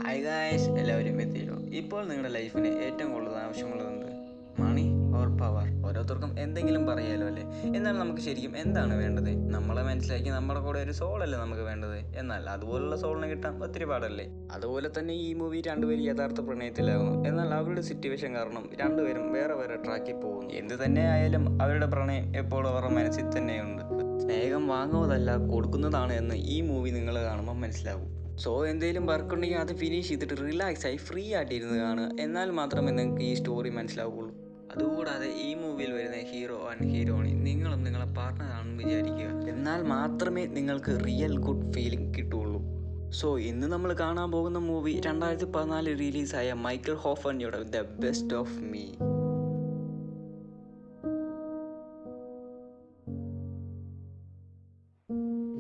Hi guys, എല്ലാവരും എത്തിയോ? ഇപ്പോൾ നിങ്ങളുടെ ലൈഫിന് ഏറ്റവും കൂടുതൽ ആവശ്യമുള്ളതെന്ത്? Money or power? ഓരോരുത്തർക്കും എന്തെങ്കിലും പറയാലോ അല്ലേ? എന്നാൽ നമുക്ക് ശരിക്കും എന്താണ് വേണ്ടത്? നമ്മളെ മനസ്സിലാക്കി നമ്മുടെ കൂടെ ഒരു സോളല്ലേ നമുക്ക് വേണ്ടത്. എന്നാൽ അതുപോലുള്ള സോളിനെ കിട്ടാൻ ഒത്തിരി പാടല്ലേ. അതുപോലെ തന്നെ ഈ മൂവി രണ്ടുപേരും യഥാർത്ഥ പ്രണയത്തിലാകുന്നു. എന്നാൽ അവരുടെ സിറ്റുവേഷൻ കാരണം രണ്ടുപേരും വേറെ വേറെ ട്രാക്കിൽ പോകുന്നു. എന്ത് തന്നെ ആയാലും അവരുടെ പ്രണയം എപ്പോഴും അവരുടെ മനസ്സിൽ തന്നെയുണ്ട്. സ്നേഹം വാങ്ങുന്നതല്ല കൊടുക്കുന്നതാണ് എന്ന് ഈ മൂവി നിങ്ങൾ കാണുമ്പോൾ മനസ്സിലാകും. സോ എന്തെങ്കിലും വർക്ക് ഉണ്ടെങ്കിൽ അത് ഫിനിഷ് ചെയ്തിട്ട് റിലാക്സ് ആയി ഫ്രീ ആയിട്ടിരുന്ന് കാണുക. എന്നാൽ മാത്രമേ നിങ്ങൾക്ക് ഈ സ്റ്റോറി മനസ്സിലാവുകയുള്ളൂ. അതുകൂടാതെ ഈ മൂവിയിൽ വരുന്ന ഹീറോ ആൻഡ് ഹീറോയിനി നിങ്ങളും നിങ്ങളെ പാർട്ട്ണറാണെന്ന് വിചാരിക്കുക. എന്നാൽ മാത്രമേ നിങ്ങൾക്ക് റിയൽ ഗുഡ് ഫീലിംഗ് കിട്ടുകയുള്ളൂ. സോ ഇന്ന് നമ്മൾ കാണാൻ പോകുന്ന മൂവി 2014 റിലീസായ മൈക്കൽ ഹോഫ്മാൻ്റെ ദ ബെസ്റ്റ് ഓഫ് മീ.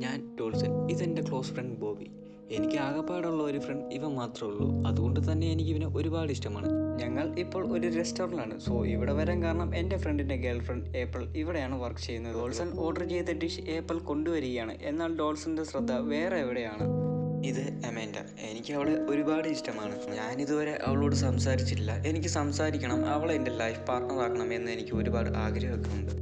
ഞാൻ ഡോൾസൺ, ഇതെൻ്റെ ക്ലോസ് ഫ്രണ്ട് ബോബി. എനിക്ക് ആകെപ്പാടുള്ള ഒരു ഫ്രണ്ട് ഇവൻ മാത്രമേ ഉള്ളൂ. അതുകൊണ്ട് തന്നെ എനിക്ക് ഇവനെ ഒരുപാട് ഇഷ്ടമാണ്. ഞങ്ങൾ ഇപ്പോൾ ഒരു റെസ്റ്റോറൻറ്റിലാണ്. സോ ഇവിടെ വരാൻ കാരണം എൻ്റെ ഫ്രണ്ടിൻ്റെ ഗേൾ ഫ്രണ്ട് ഏപ്പിൾ ഇവിടെയാണ് വർക്ക് ചെയ്യുന്നത്. ഡോൾസൺ ഓർഡർ ചെയ്ത ഡിഷ് ഏപ്പിൾ കൊണ്ടുവരികയാണ്. എന്നാൽ ഡോൾസൻ്റെ ശ്രദ്ധ വേറെ എവിടെയാണ്. ഇത് അമേൻഡ. എനിക്ക് അവളെ ഒരുപാട് ഇഷ്ടമാണ്. ഞാനിതുവരെ അവളോട് സംസാരിച്ചിട്ടില്ല. എനിക്ക് സംസാരിക്കണം, അവളെ എൻ്റെ ലൈഫ് പാർട്ട്ണർ ആക്കണം എന്ന് എനിക്ക് ഒരുപാട് ആഗ്രഹമൊക്കെ ഉണ്ട്.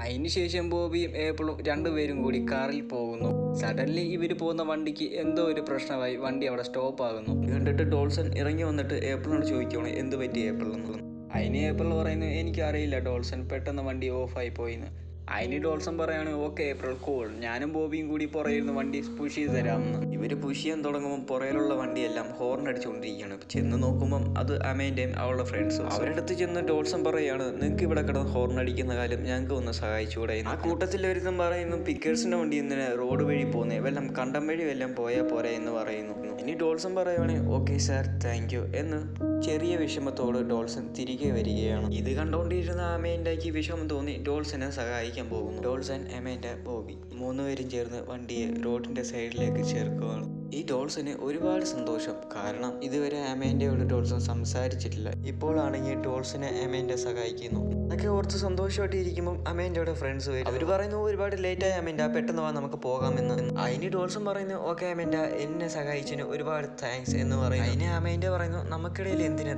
അതിനുശേഷം ബോബിയും ഏപ്പിളും രണ്ടുപേരും കൂടി കാറിൽ പോകുന്നു. സഡൻലി ഇവർ പോകുന്ന വണ്ടിക്ക് എന്തോ ഒരു പ്രശ്നമായി വണ്ടി അവിടെ സ്റ്റോപ്പ് ആകുന്നു. കണ്ടിട്ട് ഡോൾസൺ ഇറങ്ങി വന്നിട്ട് ഏപ്പിളിനോട് ചോദിക്കുകയാണ് എന്ത് പറ്റി ഏപ്പിൾ എന്നുള്ളത്. അതിന് ഏപ്പിൾ പറയുന്നു എനിക്കറിയില്ല ഡോൾസൺ, പെട്ടെന്ന് വണ്ടി ഓഫായി പോയിന്ന്. അതിന് ഡോൾസൺ പറയാണ് ഓക്കെ ഏപ്രിൽ കൂൾ, ഞാനും ബോബിയും കൂടി പുറയിരുന്ന് വണ്ടി പുഷ് ചെയ്ത് തരാമെന്ന്. ഇവർ പുഷ് ചെയ്യാൻ തുടങ്ങുമ്പോൾ പുറയിലുള്ള വണ്ടിയെല്ലാം ഹോർൺ അടിച്ചുകൊണ്ടിരിക്കുകയാണ്. ചെന്ന് നോക്കുമ്പം അത് അമേൻ്റെയും അവളുടെ ഫ്രണ്ട്സും. അവരടുത്ത് ചെന്ന് ഡോൾസൺ പറയാണ് നിങ്ങൾക്ക് ഇവിടെ കിടന്ന് ഹോർൺ അടിക്കുന്ന കാലം ഞങ്ങൾക്ക് ഒന്ന് സഹായിച്ചുകൂടെ. ആ കൂട്ടത്തിൽ ഒരുത്തം പറയുന്നു പിക്കേഴ്സിൻ്റെ വണ്ടി എന്തിനാ റോഡ് വഴി പോകുന്നേ, വല്ലം കണ്ടം വഴി വല്ലം പോയാൽ പോരെ എന്ന് പറയുന്നു. ഇനി ഡോൾസൺ പറയുവാണ് ഓക്കെ സാർ താങ്ക് യു എന്ന് ചെറിയ വിഷമത്തോട് ഡോൾസൺ തിരികെ വരികയാണ്. ഇത് കണ്ടുകൊണ്ടിരുന്ന അമേൻഡയ്ക്ക് വിഷമം തോന്നി ഡോൾസനെ സഹായിക്കാൻ പോകുന്നു. ഡോൾസൺ, അമേൻഡ, ബോബി മൂന്നുപേരും ചേർന്ന് വണ്ടിയെ റോഡിന്റെ സൈഡിലേക്ക് ചേർക്കുകയാണ്. ഈ ഡോൾസന് ഒരുപാട് സന്തോഷം. കാരണം ഇതുവരെ അമേൻഡയോട് ഡോൾസൺ സംസാരിച്ചിട്ടില്ല. ഇപ്പോഴാണെങ്കിൽ ഡോൾസനെ അമേൻഡ സഹായിക്കുന്നു. അതൊക്കെ ഓർത്ത് സന്തോഷമായിട്ട് ഇരിക്കുമ്പോൾ അമേൻഡയുടെ ഫ്രണ്ട്സ് വരും. അവർ പറയുന്നു ഒരുപാട് ലേറ്റായി അമേൻഡ, പെട്ടെന്ന് വാ നമുക്ക് പോകാമെന്ന്. അതിന് ഡോൾസൺ പറയുന്നു ഓക്കെ അമേൻഡ, എന്നെ സഹായിച്ചതിന് ഒരുപാട് താങ്ക്സ് എന്ന് പറയുന്നു. അതിന് അമേൻഡ പറയുന്നു നമുക്കിടയിൽ എന്തിന്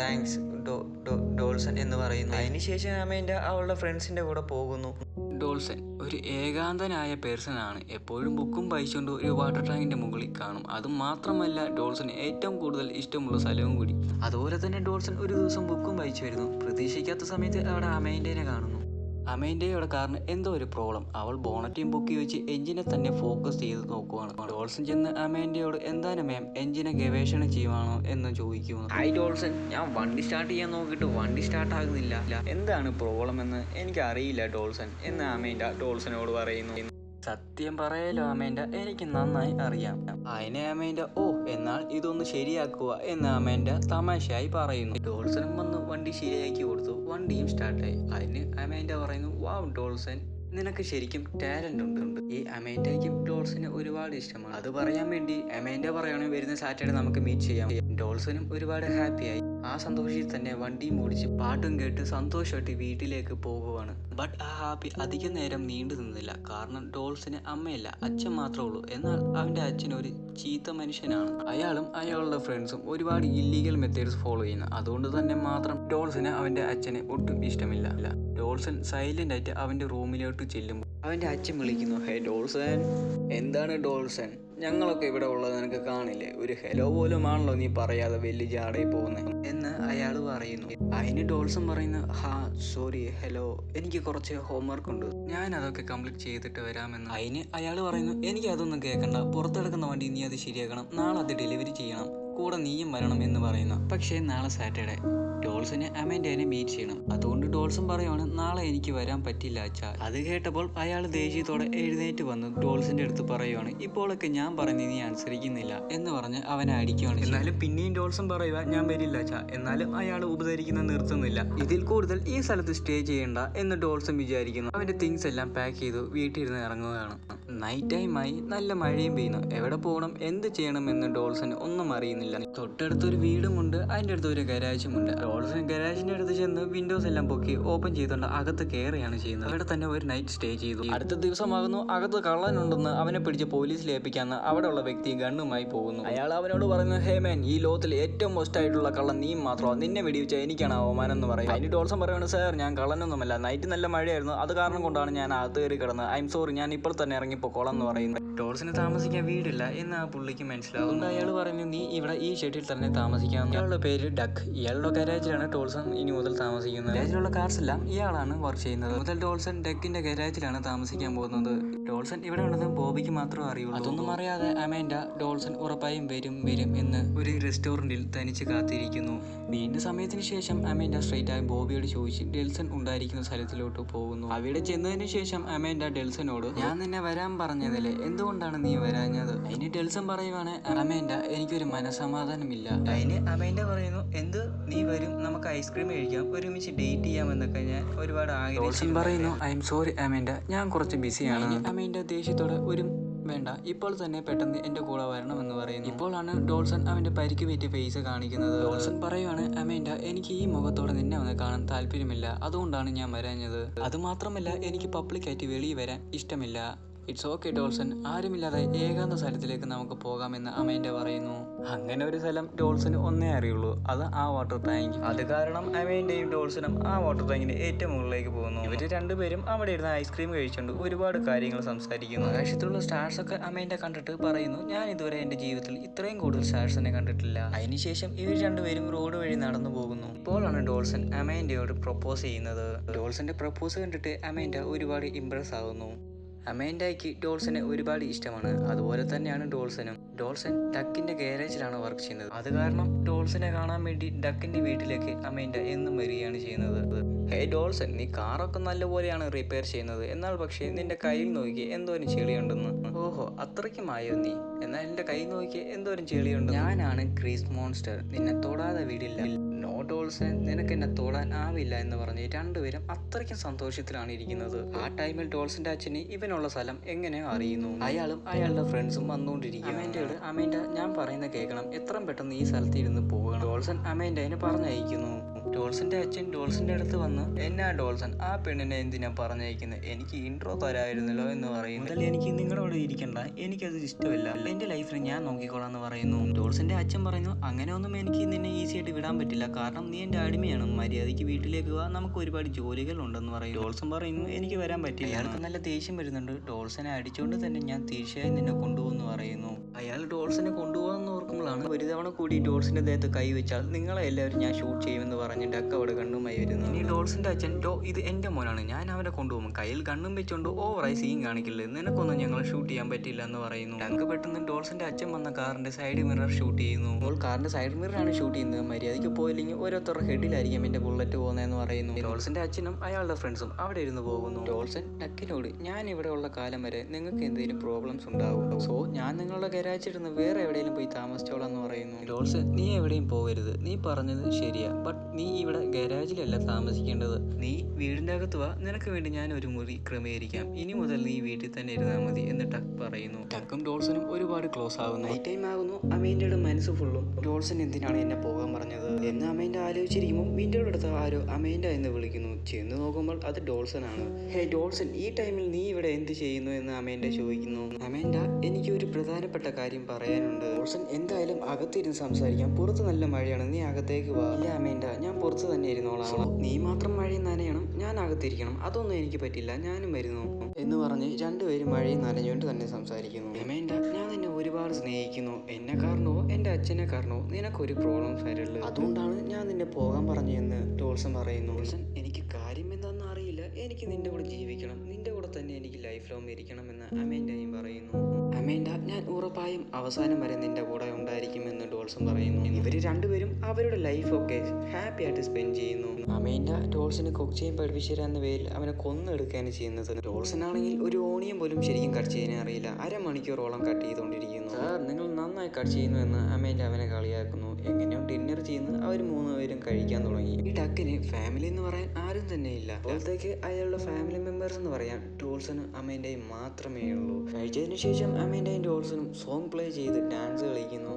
താങ്ക്സ് ഡോൾസൺ എന്ന് പറയുന്നു. അതിനുശേഷം അമേൻഡ അവളുടെ ഫ്രണ്ട്സിന്റെ കൂടെ പോകുന്നു. ഡോൾസൺ ഒരു ഏകാന്തനായ പേഴ്സണാണ്. എപ്പോഴും ബുക്കും വായിച്ചുകൊണ്ട് ഒരു വാട്ടർ ടാങ്കിന്റെ മുകളിൽ കാണും. അതുമാത്രമല്ല ഡോൾസൺ ഏറ്റവും കൂടുതൽ ഇഷ്ടമുള്ള സ്ഥലവും കൂടി. അതുപോലെ തന്നെ ഡോൾസൺ ഒരു ദിവസം ബുക്കും വായിച്ചു വരുന്നു. പ്രതീക്ഷിക്കാത്ത സമയത്ത് അവിടെ അമേൻഡയെ കാണുന്നു. അമേൻഡയുടെ കാറിന് എന്തോ ഒരു പ്രോബ്ലം. അവൾ ബോണറ്റിയും പൊക്കി വെച്ച് എഞ്ചിനെ തന്നെ ഫോക്കസ് ചെയ്ത് നോക്കുവാണ്. ഡോൾസൺ ചെന്ന് അമേൻഡയോട് എന്താണ് മാം എഞ്ചിനെ ഗവേഷണം ചെയ്യുവാണോ എന്ന് ചോദിക്കുന്നു. ഹായ് ഡോൾസൺ, ഞാൻ വണ്ടി സ്റ്റാർട്ട് ചെയ്യാൻ നോക്കിയിട്ട് വണ്ടി സ്റ്റാർട്ട് ആകുന്നില്ല, എന്താണ് പ്രോബ്ലം എന്ന് എനിക്ക് അറിയില്ല ഡോൾസൺ എന്ന് അമേൻഡ ഡോൾസനോട് പറയുന്നു. സത്യം പറയാലോ അമേൻഡ, എനിക്ക് നന്നായി അറിയാം. അതിനെ അമേൻഡ ഓ എന്നാൽ ഇതൊന്ന് ശരിയാക്കുക എന്ന് അമേൻഡ തമാശയായി പറയുന്നു. ഡോൾസനും വന്ന് വണ്ടി ശരിയാക്കി കൊടുത്തു. വണ്ടിയും സ്റ്റാർട്ടായി. അതിന് അമേൻഡ പറയുന്നു വാവ് ഡോൾസൺ, നിനക്ക് ശരിക്കും ടാലന്റ് ഉണ്ട്. ഈ അമേൻഡയ്ക്കും ഡോൾസന് ഒരുപാട് ഇഷ്ടമാണ്. അത് പറയാൻ വേണ്ടി അമേൻഡ പറയുകയാണെങ്കിൽ വരുന്ന സാറ്റർഡേ നമുക്ക് മീറ്റ് ചെയ്യാം. ഡോൾസനും ഒരുപാട് ഹാപ്പിയായി. ആ സന്തോഷത്തിൽ തന്നെ വണ്ടിയും ഓടിച്ച് പാട്ടും കേട്ട് സന്തോഷമായിട്ട് വീട്ടിലേക്ക് പോകുവാണ്. ബട്ട് ആ ഹാപ്പി അധികം നേരം നീണ്ടു നിന്നില്ല. കാരണം ഡോൾസിന് അമ്മയില്ല, അച്ഛൻ മാത്രമേ ഉള്ളൂ. എന്നാൽ അവൻ്റെ അച്ഛൻ ഒരു ചീത്ത മനുഷ്യനാണ്. അയാളും അയാളുടെ ഫ്രണ്ട്സും ഒരുപാട് ഇല്ലീഗൽ മെത്തേഡ്സ് ഫോളോ ചെയ്യുന്നു. അതുകൊണ്ട് തന്നെ മാത്രം ഡോൾസിന് അവൻ്റെ അച്ഛനെ ഒട്ടും ഇഷ്ടമില്ല. ഡോൾസൺ സൈലന്റ് ആയിട്ട് അവൻ്റെ റൂമിലോട്ട് ചെല്ലുമ്പോൾ അവൻ്റെ അച്ഛൻ വിളിക്കുന്നു ഹേ ഡോൾസൺ. എന്താണ് ഡോൾസൺ, ഞങ്ങളൊക്കെ ഇവിടെ ഉള്ളത് നിനക്ക് കാണില്ലേ, ഒരു ഹെലോ പോലും ആണല്ലോ നീ പറയാതെ വലിയ ജാടയിൽ പോകുന്നത് എന്ന് അയാൾ പറയുന്നു. അതിന് ഡോൾസൺ പറയുന്നു ഹാ സോറി ഹലോ, എനിക്ക് കുറച്ച് ഹോംവർക്ക് ഉണ്ട്, ഞാൻ അതൊക്കെ കംപ്ലീറ്റ് ചെയ്തിട്ട് വരാമെന്ന്. അതിന് അയാൾ പറയുന്നു എനിക്ക് അതൊന്നും കേൾക്കണ്ട, പുറത്തെടുക്കുന്ന വണ്ടി നീ അത് ശരിയാക്കണം, നാളെ അത് ഡെലിവറി ചെയ്യണം, കൂടെ നീയും വരണം എന്ന് പറയുന്നു. പക്ഷേ നാളെ സാറ്റർഡേ ഡോൾസന് അമേൻഡയെ മീറ്റ് ചെയ്യണം. അതുകൊണ്ട് ഡോൾസൺ പറയുവാണ് നാളെ എനിക്ക് വരാൻ പറ്റില്ല അച്ഛാ. അത് കേട്ടപ്പോൾ അയാൾ ദേഷ്യത്തോടെ എഴുന്നേറ്റ് വന്ന് ഡോൾസിന്റെ അടുത്ത് പറയുവാണ് ഇപ്പോഴൊക്കെ ഞാൻ പറഞ്ഞ് നീ അനുസരിക്കുന്നില്ല എന്ന് പറഞ്ഞ് അവനെ അടിക്കുവാണ്. എന്നാലും പിന്നെയും ഡോൾസൺ പറയുക ഞാൻ വരില്ല അച്ഛാ. എന്നാലും അയാൾ ഉപദേശിക്കുന്നത് നിർത്തുന്നില്ല. ഇതിൽ കൂടുതൽ ഈ സ്ഥലത്ത് സ്റ്റേ ചെയ്യണ്ട എന്ന് ഡോൾസൺ വിചാരിക്കുന്നു. അവന്റെ തിങ്സ് എല്ലാം പാക്ക് ചെയ്തു വീട്ടിലിരുന്ന് ഇറങ്ങുകയാണ്. നൈറ്റ് ടൈമായി, നല്ല മഴയും പെയ്യുന്നു. എവിടെ പോകണം എന്ത് ചെയ്യണം എന്ന് ഡോൾസൺ ഒന്നും അറിയുന്നില്ല. ഇല്ല. തൊട്ടടുത്തൊരു വീടുമുണ്ട്, അതിൻ്റെ അടുത്ത് ഒരു ഗരാജുമുണ്ട്. ഡോൾസൺ ഗരാജിൻ്റെ അടുത്ത് ചെന്ന് വിൻഡോസ് എല്ലാം പൊക്കി ഓപ്പൺ ചെയ്തുകൊണ്ട് അകത്ത് കയറുകയാണ് ചെയ്യുന്നത്. അവിടെ തന്നെ ഒരു നൈറ്റ് സ്റ്റേ ചെയ്തു. അടുത്ത ദിവസമാകുന്നു അകത്ത് കള്ളനുണ്ടെന്ന് അവനെ പിടിച്ച് പോലീസിൽ ഏൽപ്പിക്കാന്ന് അവിടെയുള്ള വ്യക്തി ഗണ്ണുമായി പോകുന്നു. അയാൾ അവനോട് പറയുന്നു, ഹേ മാൻ, ഈ ലോകത്തിൽ ഏറ്റവും മോസ്റ്റ് ആയിട്ടുള്ള കള്ളൻ നീ മാത്രമാണ്, നിന്നെ വെടിവെച്ച എനിക്കാണ് അവമാനം എന്ന് പറയും. അതിന് ഡോൾസൺ പറയുന്നത്, സാർ ഞാൻ കള്ളനൊന്നുമല്ല, നൈറ്റ് നല്ല മഴയായിരുന്നു, അത് കാരണം കൊണ്ടാണ് ഞാൻ അകത്ത് കയറി കിടന്നത്, ഐ എം സോറി, ഞാൻ ഇപ്പോൾ തന്നെ ഇറങ്ങിപ്പോക്കോളാം എന്ന് പറയുന്നു. ഡോൾസിന് താമസിക്കാൻ വീടില്ല എന്ന് ആ പുള്ളിക്ക് മനസ്സിലാവുന്നു. അയാൾ പറഞ്ഞു, നീ ഇവിടെ ഈ ഷെഡിൽ തന്നെ താമസിക്കാം. ഇയാളുടെ പേര് ഡക്ക്. ഇയാളുടെ ഗരാജിലാണ് ഡോൾസൺ ഇനി മുതൽ താമസിക്കുന്നത്. ഗരാജിലുള്ള കാർസ് എല്ലാം ഇയാളാണ് വർക്ക് ചെയ്യുന്നത്. മുതൽ ഡോൾസൺ ഡക്കിന്റെ ഗരാജിലാണ് താമസിക്കാൻ പോകുന്നത്. ഡോൾസൺ ഇവിടെ ഉള്ളത് ബോബിക്ക് മാത്രമേ അറിയുള്ളൂ. അതൊന്നും അറിയാതെ അമേൻഡ ഡോൾസൺ ഉറപ്പായും വരും എന്ന് ഒരു റെസ്റ്റോറന്റിൽ തനിച്ച് കാത്തിരിക്കുന്നു. നീണ്ട സമയത്തിന് ശേഷം അമേൻഡ സ്ട്രൈറ്റ് ആയി ബോബിയോട് ചോദിച്ച് ഡെൽസൺ ഉണ്ടായിരിക്കുന്ന സ്ഥലത്തിലോട്ട് പോകുന്നു. അവിടെ ചെന്നതിന് ശേഷം അമേൻഡ ഡെൽസനോട്, ഞാൻ നിന്നെ വരാൻ പറഞ്ഞതല്ലേ, എന്തുകൊണ്ടാണ് നീ വരാഞ്ഞത്? അതിന് ഡെൽസൺ പറയുവാണ്, അമേൻഡ എനിക്കൊരു മനസമാധാനമില്ല. അതിന് അമേൻഡ പറയുന്നു, എന്ത് നീ വരും, നമുക്ക് ഐസ്ക്രീം കഴിക്കാം, ഒരുമിച്ച് ഡേറ്റ് ചെയ്യാമെന്നൊക്കെ ഞാൻ ഒരുപാട് ആഗ്രഹിച്ചു. പറയുന്നു, ഐ എം സോറി അമേൻഡ, ഞാൻ കുറച്ച് ബിസിയാണ്. അമേൻഡ ദേഷ്യത്തോടെ, ഒരു വേണ്ട, ഇപ്പോൾ തന്നെ പെട്ടെന്ന് എന്റെ കൂടെ വരണമെന്ന് പറയുന്നു. ഇപ്പോഴാണ് ഡോൾസൺ അവന്റെ പരിക്ക് പറ്റിയ ഫേസ് കാണിക്കുന്നത്. ഡോൾസൺ പറയുവാണ്, അമേൻഡ എനിക്ക് ഈ മുഖത്തോടെ നിന്നെ ഒന്ന് കാണാൻ താല്പര്യമില്ല, അതുകൊണ്ടാണ് ഞാൻ വരാഞ്ഞത്. അതുമാത്രമല്ല എനിക്ക് പബ്ലിക്കായിട്ട് വെളിയിൽ വരാൻ ഇഷ്ടമില്ല. ഇറ്റ്സ് ഓക്കെ ഡോൾസൺ, ആരുമില്ലാതെ ഏകാന്ത സ്ഥലത്തിലേക്ക് നമുക്ക് പോകാമെന്ന് അമേൻഡ പറയുന്നു. അങ്ങനെ ഒരു സ്ഥലം ഡോൾസന് ഒന്നേ അറിയുള്ളൂ, അത് ആ വാട്ടർ ടാങ്ക്. അത് കാരണം അമേൻഡയും ഡോൾസനും ആ വാട്ടർ ടാങ്കിന്റെ ഏറ്റവും മുകളിലേക്ക് പോകുന്നു. ഇവര് രണ്ടുപേരും അവിടെ ഇരുന്ന് ഐസ്ക്രീം കഴിച്ചുകൊണ്ട് ഒരുപാട് കാര്യങ്ങൾ സംസാരിക്കുന്നു. ആകാശത്തുള്ള സ്റ്റാർസ് ഒക്കെ അമേൻഡ കണ്ടിട്ട് പറയുന്നു, ഞാൻ ഇതുവരെ എന്റെ ജീവിതത്തിൽ ഇത്രയും കൂടുതൽ സ്റ്റാർസിനെ കണ്ടിട്ടില്ല. അതിനുശേഷം ഇവർ രണ്ടുപേരും റോഡ് വഴി നടന്നു പോകുന്നു. ഇപ്പോഴാണ് ഡോൾസൺ അമേൻഡയോട് പ്രപ്പോസ് ചെയ്യുന്നത്. ഡോൾസന്റെ പ്രപ്പോസ് കണ്ടിട്ട് അമേൻഡ ഒരുപാട് ഇംപ്രസ് ആകുന്നു. അമേൻഡയ്ക്ക് ഡോൾസനെ ഒരുപാട് ഇഷ്ടമാണ്, അതുപോലെ തന്നെയാണ് ഡോൾസനും. ഡോൾസൺ ഡക്കിന്റെ ഗാരേജിലാണ് വർക്ക് ചെയ്യുന്നത്. അത് കാരണം ഡോൾസനെ കാണാൻ വേണ്ടി ഡക്കിന്റെ വീട്ടിലേക്ക് അമേൻഡ എന്നും വരികയാണ് ചെയ്യുന്നത്. ഹേ ഡോൾസൺ, നീ കാറൊക്കെ നല്ലപോലെയാണ് റിപ്പയർ ചെയ്യുന്നത്, എന്നാൽ പക്ഷേ നിന്റെ കയ്യിൽ നോക്കി എന്തോരം ചെളിയുണ്ടെന്ന്. ഓഹോ, അത്രയ്ക്കുമായോ നീ? എന്നാൽ എന്റെ കൈ നോക്കി എന്തോരം ചെളിയുണ്ട്. ഞാനാണ് ക്രീസ് മോൺസ്റ്റർ, നിന്നെ തൊടാതെ വിടില്ല. നോ ഡോൾസൺ, നിനക്ക് എന്നെ തൊടാൻ ആവില്ല എന്ന് പറഞ്ഞ് രണ്ടുപേരും അത്രയ്ക്കും സന്തോഷത്തിലാണ് ഇരിക്കുന്നത്. ആ ടൈമിൽ ഡോൾസന്റെ അച്ഛന് ഇവനുള്ള സ്ഥലം എങ്ങനെ അറിയുന്നു. അയാളും അയാളുടെ ഫ്രണ്ട്സും വന്നുകൊണ്ടിരിക്കും. അമേൻഡ ഞാൻ പറയുന്ന കേൾക്കണം, എത്രയും പെട്ടെന്ന് ഈ സ്ഥലത്ത് ഇരുന്ന് പോകണം. ഡോൾസൺ അമേൻഡനെ പറഞ്ഞയക്കുന്നു. ഡോൾസന്റെ അച്ഛൻ ഡോൾസന്റെ അടുത്ത് വന്ന്, എന്നാ ഡോൾസൺ, ആ പെണ്ണിനെ എന്തിനാ പറഞ്ഞയക്കുന്നത്, എനിക്ക് ഇൻട്രോ തരായിരുന്നല്ലോ എന്ന് പറയുന്നു. അതിൽ എനിക്ക് നിങ്ങളോട് ഇരിക്കണ്ട, എനിക്കത് ഇഷ്ടമില്ല, എന്റെ ലൈഫിൽ ഞാൻ നോക്കിക്കോളാം എന്ന് പറയുന്നു. ഡോൾസന്റെ അച്ഛൻ പറയുന്നു, അങ്ങനെ ഒന്നും എനിക്ക് നിന്നെ ഈസി ആയിട്ട് വിടാൻ പറ്റില്ല, കാരണം നീ എന്റെ അടിമയാണ്, മര്യാദയ്ക്ക് വീട്ടിലേക്ക് വാ, നമുക്ക് ഒരുപാട് ജോലികൾ ഉണ്ടെന്ന് പറയും. ഡോൾസൺ പറയുന്നു, എനിക്ക് വരാൻ പറ്റില്ല. അയാൾക്ക് നല്ല ദേഷ്യം വരുന്നുണ്ട്. ഡോൾസനെ അടിച്ചുകൊണ്ട് തന്നെ ഞാൻ തീർച്ചയായും നിന്നെ കൊണ്ടുപോകുന്നു പറയുന്നു. അയാൾ ഡോൾസനെ കൊണ്ടുപോകാമെന്ന് ഓർക്കുമ്പോഴാണ് ഒരു തവണ കൂടി ഡോൾസിന്റെ ദേഹത്ത് കൈവച്ചാൽ നിങ്ങളെ എല്ലാവരും ഞാൻ ഷൂട്ട് ചെയ്യുമെന്ന് പറഞ്ഞ് ഡക്ക് അവിടെ കണ്ണുമായി വരുന്നു. ഇനി ഡോൾസിന്റെ അച്ഛൻ, ഇത് എന്റെ മോനാണ്, ഞാൻ അവനെ കൊണ്ടുപോകും, കയ്യിൽ കണ്ണും വെച്ചോണ്ട് ഓവറായി സീൻ കാണിക്കില്ല, നിനക്കൊന്നും ഞങ്ങൾ ഷൂട്ട് ചെയ്യാൻ പറ്റില്ല എന്ന് പറയുന്നു. ഡക്ക് പെട്ടെന്ന് ഡോൾസിന്റെ അച്ഛൻ വന്ന കാറിന്റെ സൈഡ് മിറർ ഷൂട്ട് ചെയ്യുന്നു. അപ്പോൾ കാറിന്റെ സൈഡ് മിററാണ് ഷൂട്ട് ചെയ്യുന്നത്, മര്യാദയ്ക്ക് പോയില്ലെങ്കിൽ ഓരോരുത്തരുടെ ഹെഡിലായിരിക്കും എന്റെ ബുള്ളറ്റ് പോകുന്നതെന്ന് പറയുന്നു. ഡോൾസിന്റെ അച്ഛനും അയാളുടെ ഫ്രണ്ട്സും അവിടെ ഇരുന്ന് പോകുന്നു. ഡോൾസൺ ഡക്കിനോട്, ഞാൻ ഇവിടെ ഉള്ള കാലം വരെ നിങ്ങൾക്ക് എന്തെങ്കിലും പ്രോബ്ലംസ് ഉണ്ടാവും, സോ ഞാൻ നിങ്ങളുടെ ഗരാജിരുന്ന് വേറെ എവിടെയെങ്കിലും പോയി താമസിച്ചോളാം എന്ന് പറയുന്നു. ഡോൾസൺ, നീ എവിടെയും പോകരുത്, നീ പറഞ്ഞത് ശരിയാ, ബട്ട് നീ ഇവിടെ ഗരാജിലല്ല താമസിക്കേണ്ടത്, നീ വീടിന്റെ അകത്ത് വാ, നിനക്ക് വേണ്ടി ഞാൻ ഒരു മുറി ക്രമീകരിക്കാം, ഇനി മുതൽ നീ വീട്ടിൽ തന്നെ ഇരുന്നാൽ മതി എന്ന് ടക്ക് പറയുന്നു. ടക്കും ഡോൾസനും ഒരുപാട് ക്ലോസ് ആകുന്നു. നൈറ്റ് ടൈം ആകുന്നു. അമേൻഡയുടെ മനസ്സ് ഫുള്ളും ഡോൾസൺ എന്തിനാണ് എന്നെ പോകാൻ പറഞ്ഞത് എന്ന് അമേൻഡ ആലോചിച്ചിരിക്കുമ്പോൾ വിൻഡോയുടെ അടുത്ത് ആരോ അമേൻഡ എന്ന് വിളിക്കുന്നു. ചെന്ന് നോക്കുമ്പോൾ അത് ഡോൾസൺ ആണ്. ഹേ ഡോൾസൺ, ഈ ടൈമിൽ നീ ഇവിടെ എന്ത് ചെയ്യുന്നു എന്ന് അമേൻഡ ചോദിക്കുന്നു. അമേൻഡ, എനിക്ക് ഒരു പ്രധാനപ്പെട്ട കാര്യം പറയാനുണ്ട്. ഡോൾസൺ, എന്തായാലും അകത്തിരുന്ന് സംസാരിക്കാം, പുറത്ത് നല്ല മഴയാണ്, നീ അകത്തേക്ക് വാ. ഇല്ല അമേൻഡ, ഞാൻ പുറത്ത് തന്നെ ഇരുന്നോളാം, നീ മാത്രം മഴയും നനയണം, ഞാൻ അകത്തിരിക്കണം, അതൊന്നും എനിക്ക് പറ്റില്ല, ഞാനും വരുന്നു എന്ന് പറഞ്ഞ് രണ്ടുപേരും മഴയും നനഞ്ഞുകൊണ്ട് തന്നെ സംസാരിക്കുന്നു. അമേൻഡ, ഞാൻ നിന്നെ ഒരുപാട് സ്നേഹിക്കുന്നു, എന്നെ കാരണമോ എന്റെ അച്ഛനെ കാരണമോ നിനക്കൊരു പ്രോബ്ലംസ് വരരുത്, അതുകൊണ്ടാണ് ഞാൻ നിന്നെ പോകാൻ പറഞ്ഞതെന്ന് ഡോൾസൺ പറയുന്നു. ഡോൾസൺ, എനിക്ക് കാര്യം എന്താണെന്ന് അറിയില്ല, എനിക്ക് നിന്റെ കൂടെ ജീവിക്കണം, നിന്റെ കൂടെ തന്നെ എനിക്ക് ലൈഫ് ലോങ് ഇരിക്കണമെന്ന് അമേൻഡയും പറയുന്നു. അമേൻഡ, ഞാൻ ഉറപ്പായും അവസാനം വരെ നിന്റെ കൂടെ ഉണ്ടായിരിക്കുമെന്ന് ഡോൾസൺ പറയുന്നു. ഇവര് രണ്ടുപേരും അവരുടെ ലൈഫൊക്കെ ഹാപ്പി ആയിട്ട് സ്പെൻഡ് ചെയ്യുന്നു. അമേൻഡ ഡോൾസന് കുക്ക് ചെയ്യാൻ പഠിപ്പിച്ചു തരാന്ന പേരിൽ അവനെ കൊന്നെടുക്കുകയാണ് ചെയ്യുന്നത്. ഡോൾസൺ ആണെങ്കിൽ ഒരു ഓണിയം പോലും ശരിക്കും കട്ട് ചെയ്യാൻ അറിയില്ല, അരമണിക്കൂറോളം കട്ട് ചെയ്തുകൊണ്ടിരിക്കുന്നു. സാർ, നിങ്ങൾ നന്നായി കട്ട് ചെയ്യുന്നു എന്ന് അമേൻഡ അവനെ കളിയാക്കുന്നു. എങ്ങനെയോ ഡിന്നർ ചെയ്യുന്നു അവർ മൂന്നുപേരും കഴിക്കാൻ തുടങ്ങി. ഈ ഡക്കിന് ഫാമിലി എന്ന് പറയാൻ ആരും തന്നെ ഇല്ല. അപ്പോഴത്തേക്ക് അയാളുടെ ഫാമിലി മെമ്പേഴ്സ് എന്ന് പറയാൻ ഡോൾസനും അമേൻഡയും മാത്രമേ ഉള്ളൂ. കഴിച്ചതിന് ശേഷം അമേൻഡയും ഡോൾസനും സോങ് പ്ലേ ചെയ്ത് ഡാൻസ് കളിക്കുന്നു.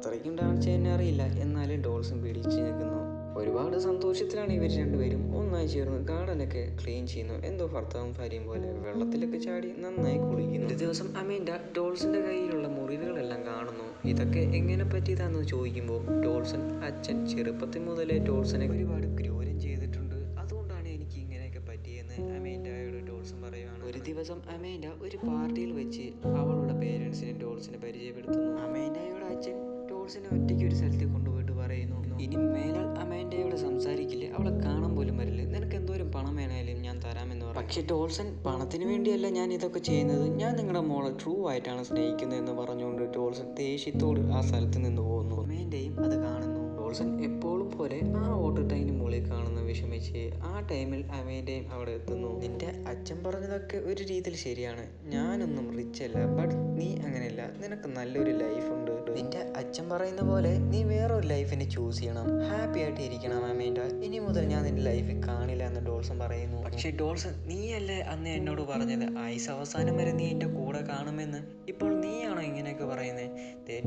അത്രയ്ക്കും ഡാൻസ് ചെയ്യാൻ അറിയില്ല, എന്നാലും ഡോൾസൺ പിടിച്ചു നിൽക്കുന്നു. ഒരുപാട് സന്തോഷത്തിലാണ് ഇവർ രണ്ടുപേരും ഒന്നായി ചേർന്ന് ഗാർഡനൊക്കെ ക്ലീൻ ചെയ്യുന്നു. എന്തോ ഭർത്താവും ഭാര്യയും പോലെ വെള്ളത്തിലൊക്കെ ചാടി നന്നായി കുളിക്കുന്നു. ഒരു ദിവസം അമീൻഡ ഡോൾസന്റെ കയ്യിലുള്ള മുറിവുകളെല്ലാം കാണുന്നു. ഇതൊക്കെ എങ്ങനെ പറ്റിയതാണെന്ന് ചോദിക്കുമ്പോൾ ഡോൾസൺ അച്ഛൻ ചെറുപ്പത്തിൽ മുതലേ ഡോൾസനെ ഒരുപാട് ക്രൂരം ചെയ്തിട്ടുണ്ട്, അതുകൊണ്ടാണ് എനിക്ക് ഇങ്ങനെയൊക്കെ പറ്റിയെന്ന് അമീൻഡയോട് ഡോൾസൺ പറയുകയാണ്. ഒരു ദിവസം അമീൻഡ ഒരു പാർട്ടിയിൽ വെച്ച് അവളുടെ പേരൻസിനെ ഡോൾസിനെ പരിചയപ്പെടുത്തുന്നു. അമീൻഡയുടെ അച്ഛൻ ഡോൾസിനെ ഒറ്റയ്ക്ക് ഒരു സ്ഥലത്ത് കൊണ്ടുപോയിട്ട് പറയുന്നു, ഇനി മേലാൽ അമേൻഡയോട് സംസാരിക്കില്ല, അവളെ കാണാൻ പോലും വരില്ല, നിനക്ക് എന്തോരം പണം വേണേലും ഞാൻ തരാമെന്ന് പറയും. പക്ഷെ ഡോൾസൺ പണത്തിന് വേണ്ടിയല്ല ഞാൻ ഇതൊക്കെ ചെയ്യുന്നത്, ഞാൻ നിങ്ങളുടെ മോളെ ട്രൂ ആയിട്ടാണ് സ്നേഹിക്കുന്നത് എന്ന് പറഞ്ഞുകൊണ്ട് ഡോൾസൺ ദേഷ്യത്തോട് ആ സ്ഥലത്ത് നിന്ന് പോകുന്നു. അമേൻഡയും അത് കാണുന്നു. ഡോൾസൺ എപ്പോഴും പോലെ ആ വോട്ടർ ടൈമിന് മുകളിൽ കാണുന്ന വിഷമിച്ച് ആ ടൈമിൽ അമേൻഡയും അവിടെ എത്തുന്നു. നിന്റെ അച്ഛൻ പറഞ്ഞതൊക്കെ ഒരു രീതിയിൽ ശരിയാണ്, ഞാനൊന്നും റിച്ച് അല്ല, ബട്ട് നീ അങ്ങനെയല്ല, നിനക്ക് നല്ലൊരു ലൈഫ് ഉണ്ട്, നിന്റെ അച്ഛൻ പറയുന്ന പോലെ നീ വേറൊരു ലൈഫിനെ ചൂസ് ചെയ്യണം, ഹാപ്പി ആയിട്ട് ഇരിക്കണം അമേൻഡ, ഇനി മുതൽ ഞാൻ നിന്റെ ലൈഫിൽ കാണില്ല എന്ന് ഡോൾസൺ പറയുന്നു. പക്ഷേ ഡോൾസൺ, നീയല്ലേ അന്ന് എന്നോട് പറഞ്ഞത് ആയുസ് അവസാനം വരെ നീ എൻ്റെ കൂടെ കാണുമെന്ന്, ഇപ്പോൾ നീയാണോ ഇങ്ങനെയൊക്കെ പറയുന്നത്?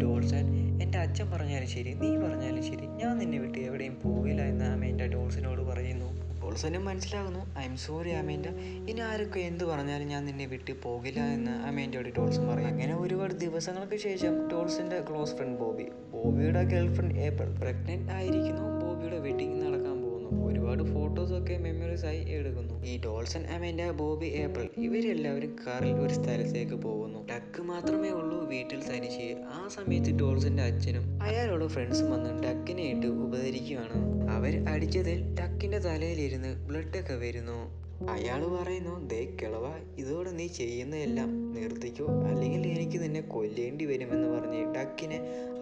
ഡോൾസൺ, എൻ്റെ അച്ഛൻ പറഞ്ഞാലും ശരി നീ പറഞ്ഞാലും ശരി ഞാൻ നിന്നെ വിട്ട് എവിടെയും പോകില്ല എന്ന് അമേൻഡ ഡോൾസനോട് പറയുന്നു. ഡോൾസനും മനസ്സിലാകുന്നു, ഐ എം സോറി അമേൻഡ, ഇനി ആരൊക്കെ എന്ത് പറഞ്ഞാലും ഞാൻ നിന്നെ വിട്ട് പോകില്ല എന്ന് അമേൻഡയോട് ഡോൾസൺ പറയും. അങ്ങനെ ഒരുപാട് ദിവസങ്ങൾക്ക് ശേഷം ഡോൾസന്റെ ക്ലോസ് ഫ്രണ്ട് ബോബിയുടെ ഗേൾ ഫ്രണ്ട് ഏപ്രിൽ പ്രഗ്നന്റ് ആയിരിക്കുന്നു. ബോബിയുടെ വെഡിങ് നടക്കാൻ പോകുന്നു. ഒരുപാട് ഫോട്ടോസൊക്കെ മെമ്മറീസ് ആയി എടുക്കുന്നു. ഈ ഡോൾസൺ, അമേൻഡ, ബോബി, ഏപ്രിൽ ഇവരെല്ലാവരും കാറിൽ ഒരു സ്ഥലത്തേക്ക് പോകുന്നു. ഡക്ക് മാത്രമേ ഉള്ളൂ വീട്ടിൽ തനിച്ച്. ആ സമയത്ത് ഡോൾസന്റെ അച്ഛനും അയാളുടെ ഫ്രണ്ട്സും വന്ന് ഡക്കിനെ ഇട്ട് ഉപകരിക്കുകയാണ്. അവർ അടിച്ചതിൽ ഡക്കിന്റെ തലയിലിരുന്ന് ബ്ലഡൊക്കെ വരുന്നു. അയാൾ പറയുന്നു, ദേ കിളവ, ഇതോടെ നീ ചെയ്യുന്നതെല്ലാം നിർത്തിക്കോ, അല്ലെങ്കിൽ എനിക്ക് നിന്നെ കൊല്ലേണ്ടി വരുമെന്ന് പറഞ്ഞ് ഡക്കിനെ